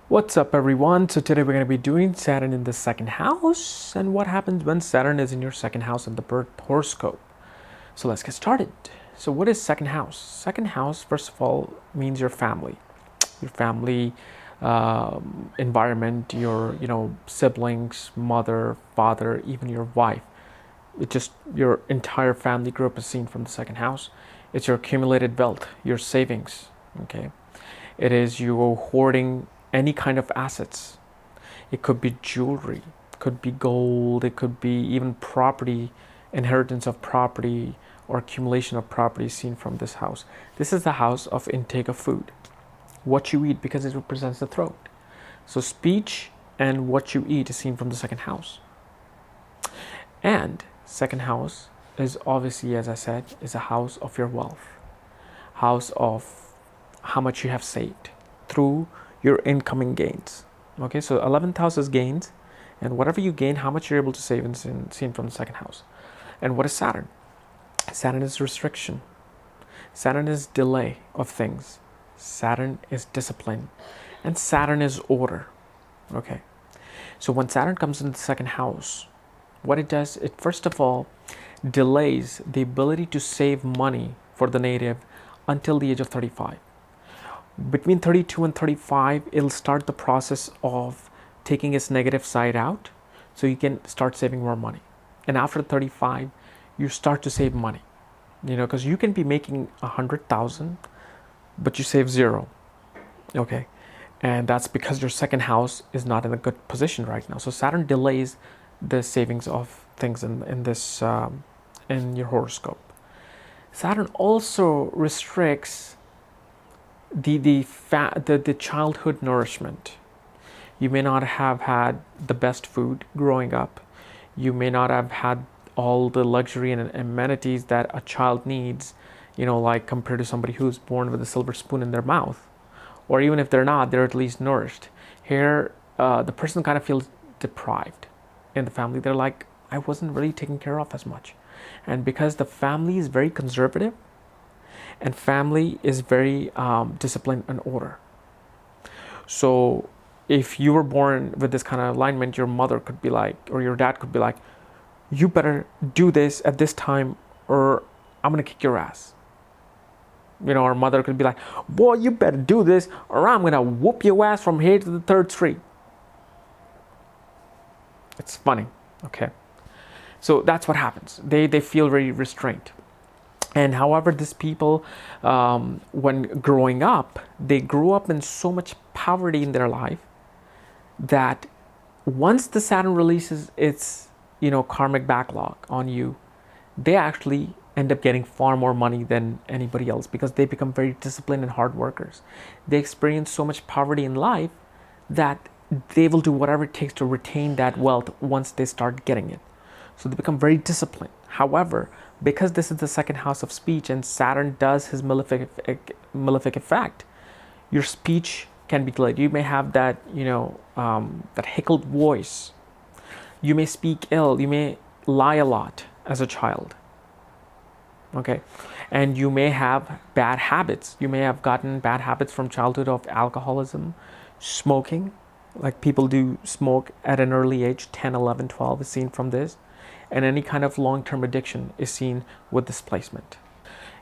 What's up, everyone? So today we're going to be doing Saturn in the second house and what happens when Saturn is in your second house in the birth horoscope. So let's get started. So what is second house? Second house, first of all, means your family environment, your siblings, mother, father, even your wife. It just your entire family group is seen from the second house. It's your accumulated wealth, your savings. Okay, it is you hoarding any kind of assets. It could be jewelry, it could be gold, it could be even property, inheritance of property or accumulation of property seen from this house. This is the house of intake of food, what you eat, because it represents the throat. So speech and what you eat is seen from the second house. And second house is obviously, as I said, is a house of your wealth, house of how much you have saved through your incoming gains. Okay, so 11th house is gains, and whatever you gain, how much you're able to save is seen from the second house. And what is Saturn? Saturn is restriction. Saturn is delay of things. Saturn is discipline. And Saturn is order. Okay, so when Saturn comes into the second house, what it does, it first of all delays the ability to save money for the native until the age of 35. Between 32 and 35, it'll start the process of taking its negative side out so you can start saving more money. And after 35, you start to save money, because you can be making 100,000, but you save zero. Okay, and that's because your second house is not in a good position right now. So Saturn delays the savings of things in this in your horoscope. Saturn also restricts the childhood nourishment. You may not have had the best food growing up. You may not have had all the luxury and amenities that a child needs, like compared to somebody who's born with a silver spoon in their mouth. Or even if they're not, they're at least nourished. Here, the person kind of feels deprived in the family. They're like, I wasn't really taken care of as much. And because the family is very conservative, and family is very disciplined and order. So if you were born with this kind of alignment, your mother could be like, or your dad could be like, you better do this at this time or I'm going to kick your ass. Our mother could be like, boy, you better do this or I'm going to whoop your ass from here to the third street. It's funny. Okay. So that's what happens. They feel very restrained. And however, these people, when growing up, they grew up in so much poverty in their life that once the Saturn releases its, karmic backlog on you, they actually end up getting far more money than anybody else because they become very disciplined and hard workers. They experience so much poverty in life that they will do whatever it takes to retain that wealth once they start getting it. So they become very disciplined. However, because this is the second house of speech and Saturn does his malefic effect, your speech can be delayed. You may have that, that hickled voice. You may speak ill. You may lie a lot as a child. Okay. And you may have bad habits. You may have gotten bad habits from childhood of alcoholism, smoking. Like people do smoke at an early age, 10, 11, 12 is seen from this. And any kind of long-term addiction is seen with this placement.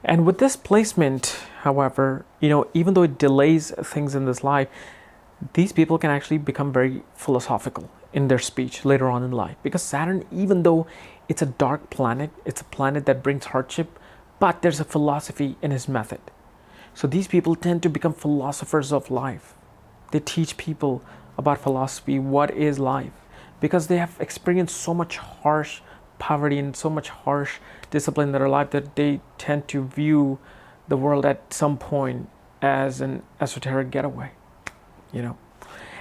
And with this placement, however, even though it delays things in this life, these people can actually become very philosophical in their speech later on in life. Because Saturn, even though it's a dark planet, it's a planet that brings hardship, but there's a philosophy in his method. So these people tend to become philosophers of life. They teach people about philosophy, what is life, because they have experienced so much harsh poverty and so much harsh discipline in their life that they tend to view the world at some point as an esoteric getaway,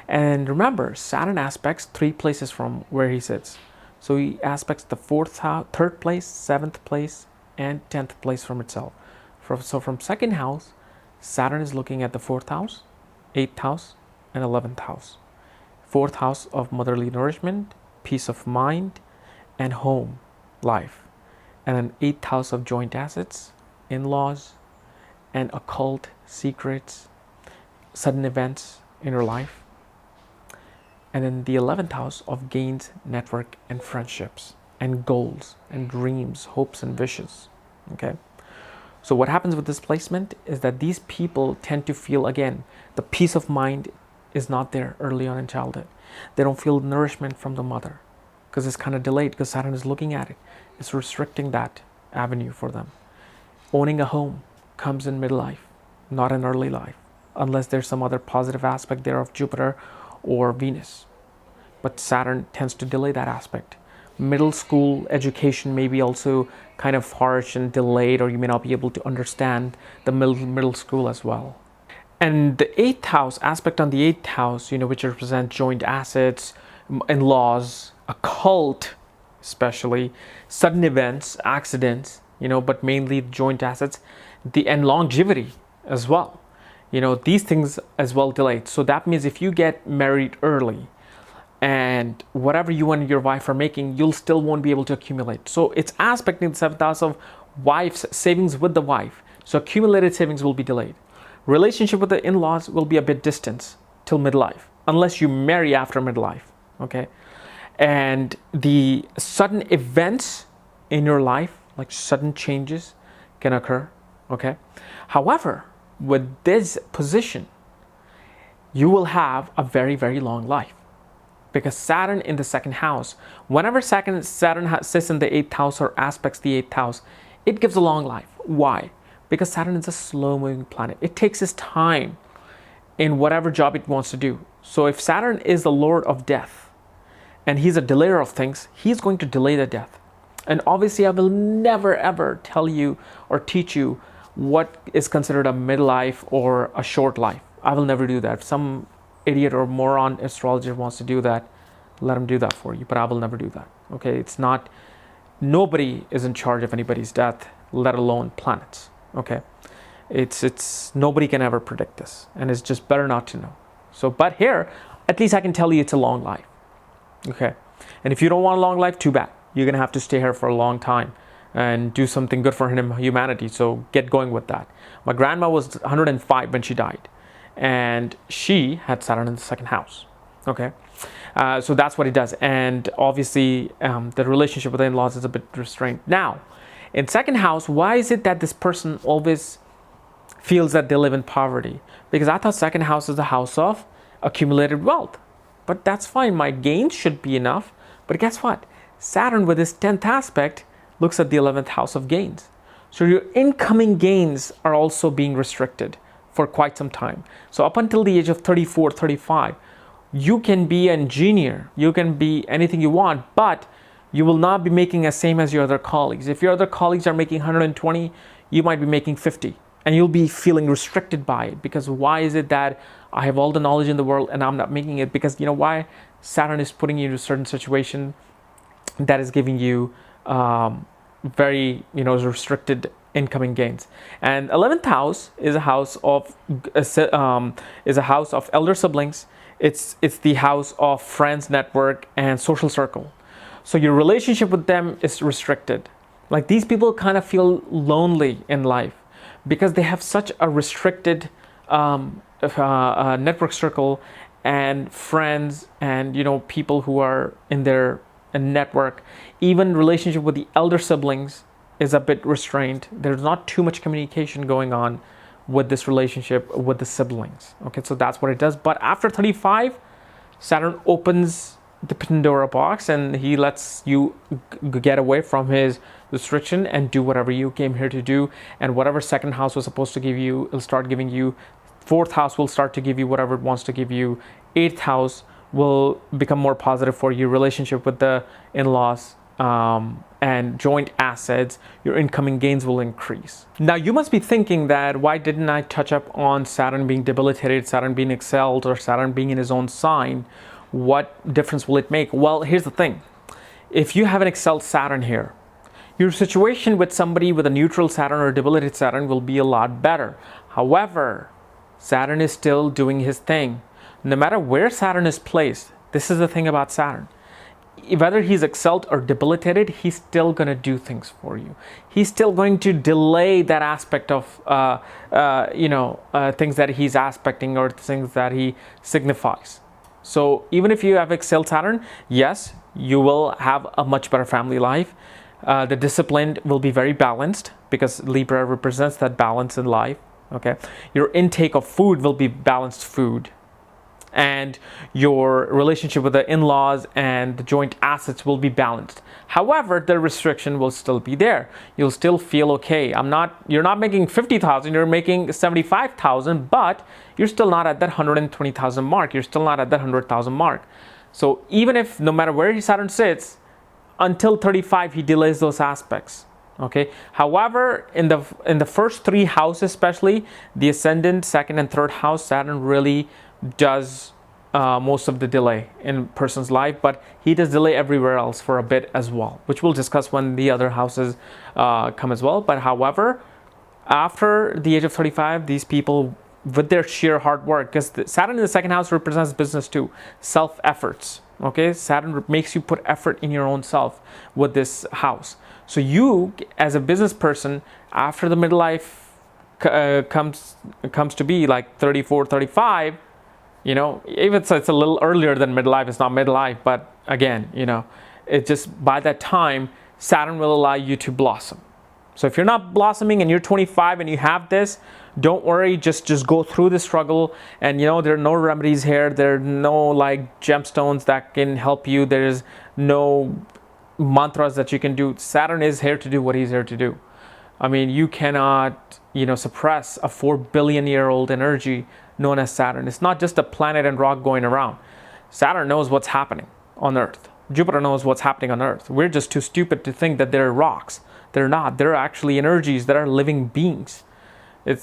And remember, Saturn aspects 3 places from where he sits. So he aspects the 4th house, 3rd place, 7th place, and 10th place from itself. So from second house, Saturn is looking at the 4th house, 8th house, and 11th house. 4th house of motherly nourishment, peace of mind, and home life. And an 8th house of joint assets, in-laws, and occult secrets, sudden events in your life. And then the 11th house of gains, network, and friendships, and goals, and dreams, hopes, and wishes. Okay. So what happens with this placement is that these people tend to feel, again, the peace of mind is not there early on in childhood. They don't feel nourishment from the mother because it's kind of delayed, because Saturn is looking at it. It's restricting that avenue for them. Owning a home comes in midlife, not in early life, unless there's some other positive aspect there of Jupiter or Venus. But Saturn tends to delay that aspect. Middle school education may be also kind of harsh and delayed, or you may not be able to understand the middle school as well. And the 8th house, aspect on the 8th house, which represents joint assets, in-laws, occult, especially, sudden events, accidents, but mainly joint assets, and longevity as well. These things as well delayed. So that means if you get married early, and whatever you and your wife are making, you'll still won't be able to accumulate. So it's aspecting the 7th house of wife's savings with the wife. So accumulated savings will be delayed. Relationship with the in-laws will be a bit distant till midlife, unless you marry after midlife. Okay. And the sudden events in your life, like sudden changes, can occur. Okay. However, with this position, you will have a very, very long life. Because Saturn in the 2nd house, whenever Saturn sits in the 8th house or aspects the 8th house, it gives a long life. Why? Because Saturn is a slow-moving planet. It takes its time in whatever job it wants to do. So if Saturn is the lord of death, and he's a delayer of things, he's going to delay the death. And obviously, I will never, ever tell you or teach you what is considered a midlife or a short life. I will never do that. If some idiot or moron astrologer wants to do that, let him do that for you, but I will never do that. Okay, it's not, nobody is in charge of anybody's death, let alone planets. Okay, it's nobody can ever predict this, and it's just better not to know. So, but here, at least I can tell you it's a long life. Okay, and if you don't want a long life, too bad. You're gonna have to stay here for a long time and do something good for humanity. So get going with that. My grandma was 105 when she died, and she had Saturn in the 2nd house. Okay, so that's what it does. And obviously, the relationship with the in-laws is a bit restrained. Now, in 2nd house, why is it that this person always feels that they live in poverty? Because I thought 2nd house is the house of accumulated wealth. But that's fine. My gains should be enough. But guess what? Saturn with his 10th aspect looks at the 11th house of gains. So your incoming gains are also being restricted for quite some time. So up until the age of 34, 35, you can be an engineer, you can be anything you want, but you will not be making the same as your other colleagues. If your other colleagues are making 120, you might be making 50, and you'll be feeling restricted by it. Because why is it that I have all the knowledge in the world and I'm not making it? Because you know why? Saturn is putting you in a certain situation that is giving you very restricted incoming gains. And 11th house is a house of elder siblings. It's the house of friends, network, and social circle. So your relationship with them is restricted. Like, these people kind of feel lonely in life because they have such a restricted network circle and friends, and people who are in their network. Even relationship with the elder siblings is a bit restrained. There's not too much communication going on with this relationship with the siblings. Okay, so that's what it does. But after 35, Saturn opens the Pandora box and he lets you get away from his restriction and do whatever you came here to do. And whatever 2nd house was supposed to give you, it'll start giving you. 4th house will start to give you whatever it wants to give you. 8th house will become more positive for you. Relationship with the in-laws, and joint assets, your incoming gains will increase. Now, you must be thinking that why didn't I touch up on Saturn being debilitated, Saturn being excelled, or Saturn being in his own sign? What difference will it make? Well, here's the thing. If you have an excelled Saturn here, your situation with somebody with a neutral Saturn or debilitated Saturn will be a lot better. However, Saturn is still doing his thing. No matter where Saturn is placed, this is the thing about Saturn. Whether he's excelled or debilitated, he's still going to do things for you. He's still going to delay that aspect of, things that he's aspecting or things that he signifies. So even if you have excelled Saturn, yes, you will have a much better family life. The discipline will be very balanced because Libra represents that balance in life. Okay, your intake of food will be balanced food, and your relationship with the in-laws and the joint assets will be balanced. However, the restriction will still be there. You'll still feel okay. You're not making 50,000, you're making 75,000, but you're still not at that 120,000 mark. You're still not at that 100,000 mark. So even if, no matter where Saturn sits, until 35 he delays those aspects. Okay. However, in the first three houses, especially the ascendant, second and third house, Saturn really does most of the delay in person's life, but he does delay everywhere else for a bit as well, which we'll discuss when the other houses come as well. But however, after the age of 35, these people, with their sheer hard work, because Saturn in the second house represents business too, self efforts. Okay, Saturn makes you put effort in your own self with this house. So you, as a business person, after the midlife comes to be like 34, 35, you know, even so it's a little earlier than midlife, it's not midlife, but again, you know, it just, by that time, Saturn will allow you to blossom. So if you're not blossoming and you're 25 and you have this, don't worry, just go through the struggle. And you know, there are no remedies here. There are no like gemstones that can help you. There's no mantras that you can do. Saturn is here to do what he's here to do. I mean, you cannot, you know, suppress a 4 billion year old energy known as Saturn. It's not just a planet and rock going around. Saturn knows what's happening on Earth. Jupiter knows what's happening on Earth. We're just too stupid to think that they're rocks. They're not. They're actually energies that are living beings.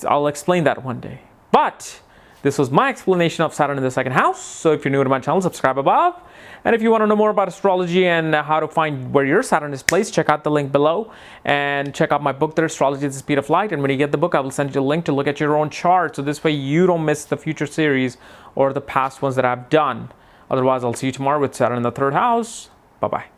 I'll explain that one day. But this was my explanation of Saturn in the second house. So if you're new to my channel, subscribe above. And if you want to know more about astrology and how to find where your Saturn is placed, check out the link below and check out my book there, Astrology at the Speed of Light. And when you get the book, I will send you a link to look at your own chart. So this way you don't miss the future series or the past ones that I've done. Otherwise, I'll see you tomorrow with Saturn in the third house. Bye-bye.